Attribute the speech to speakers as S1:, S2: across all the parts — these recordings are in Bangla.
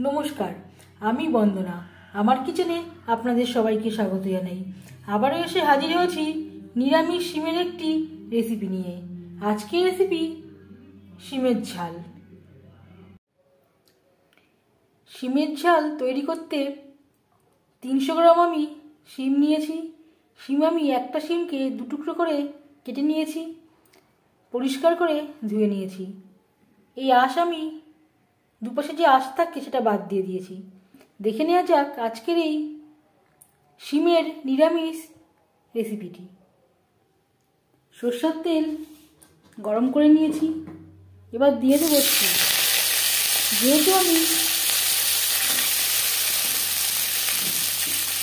S1: নমস্কার, আমি বন্দনা। আমার কিচেনে আপনাদের সবাইকে স্বাগত জানাই। আবারও এসে হাজির হয়েছি নিরামিষ শিমের একটি রেসিপি নিয়ে। আজকের রেসিপি শিমের ঝাল। শিমের ঝাল তৈরি করতে 300 গ্রাম আমি শিম নিয়েছি। আমি একটা শিমকে 2 টুকরো করে কেটে নিয়েছি, পরিষ্কার করে ধুয়ে নিয়েছি। এই আঁশ আমি দুপাশে যে আঁশ থাকে সেটা বাদ দিয়ে দিয়েছি। দেখে নেওয়া যাক আজকের এই শিমের নিরামিষ রেসিপিটি। সরষের তেল গরম করে নিয়েছি, এবার দিয়ে দেবো শিম। যেহেতু আমি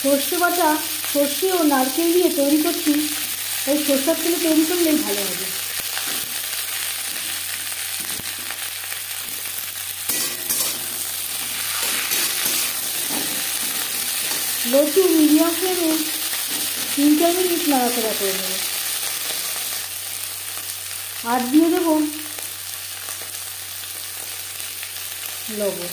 S1: সর্ষে বাটা, সর্ষে ও নারকেল দিয়ে তৈরি করছি, তাই সরষের তেলে তৈরি করলেই ভালো হবে। লো টু মিডিয়াম ফ্লেমে 3-4 মিনিট নাড়াচাড়া করে নেব। আর দিয়ে দেবো লবণ।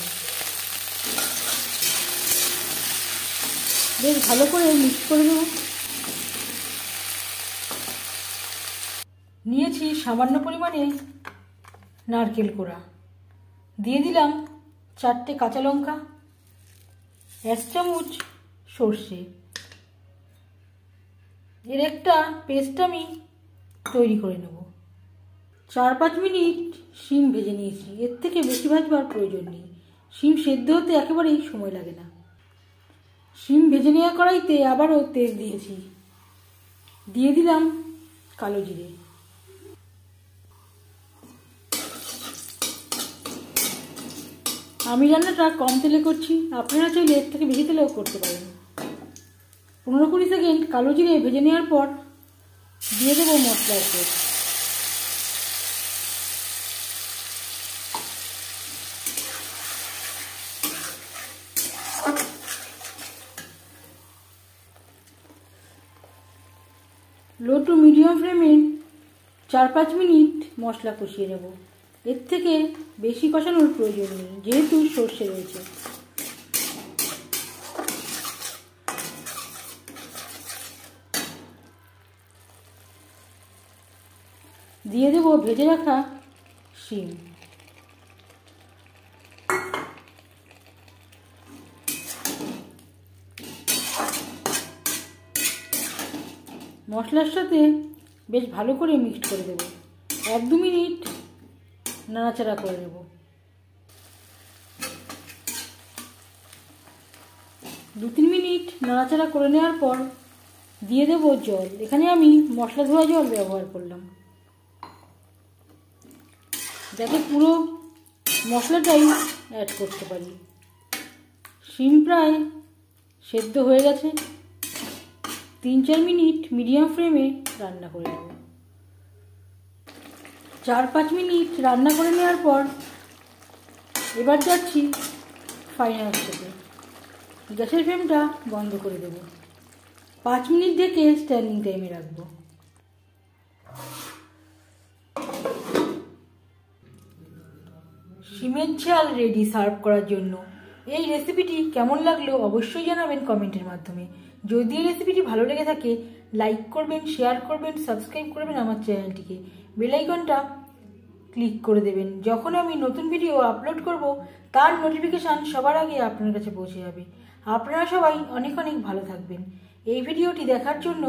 S1: বেশ ভালো করে মিক্স করে দেবো। নিয়েছি সামান্য পরিমাণে নারকেল কোড়া, দিয়ে দিলাম 4টে কাঁচা লঙ্কা, 1 চামচ সর্ষে। এর একটা পেস্ট আমি তৈরি করে নেব। 4-5 মিনিট শিম ভেজে নিয়েছি, এর থেকে বেশি ভাজবার প্রয়োজন নেই। শিম সেদ্ধ হতে একেবারেই সময় লাগে না। শিম ভেজে নেওয়া কড়াইতে আবারও তেল দিয়েছি, দিয়ে দিলাম কালো জিরে। আমি রান্নাটা কম তেলে করছি, আপনারা চাইলে এর থেকে বেশি তেলেও করতে পারেন। 15-20 সেকেন্ড কালো জিরে ভেজে নেওয়ার পর দিয়ে দেবো মশলার পেস্ট। লো টু মিডিয়াম ফ্লেমে 4-5 মিনিট মশলা কষিয়ে নেব। এর থেকে বেশি কষানোর প্রয়োজন নেই, যেহেতু সর্ষে রয়েছে। দিয়ে দেব ভেজে রাখা শিম। মশলার সাথে বেশ ভালো করে মিক্সড করে দেব। 1-2 মিনিট নাড়াচাড়া করে নেব। 2-3 মিনিট নাড়াচাড়া করে নেওয়ার পর দিয়ে দেব জল। এখানে আমি মশলা ধোয়া জল ব্যবহার করলাম, যাতে পুরো মশলাটাই অ্যাড করতে পারি। শিম প্রায় সেদ্ধ হয়ে গেছে। 3-4 মিনিট মিডিয়াম ফ্লেমে রান্না করে নেব। 4-5 মিনিট রান্না করে নেওয়ার পর এবার যাচ্ছি ফাইনাল স্টেপে। গ্যাসের ফ্লেমটা বন্ধ করে দেব। 5 মিনিট ঢেকে স্ট্যান্ডিং টাইমে রাখবো। শিমের ঝাল রেডি সার্ভ করার জন্য। এই রেসিপিটি কেমন লাগলো অবশ্যই জানাবেন কমেন্টের মাধ্যমে। যদি এই রেসিপিটি ভালো লেগে থাকে লাইক করবেন, শেয়ার করবেন, সাবস্ক্রাইব করবেন আমার চ্যানেলটিকে। বেল আইকনটা ক্লিক করে দেবেন। যখন আমি নতুন ভিডিও আপলোড করব তার নোটিফিকেশান সবার আগে আপনার কাছে পৌঁছে যাবে। আপনারা সবাই অনেক অনেক ভালো থাকবেন। এই ভিডিওটি দেখার জন্য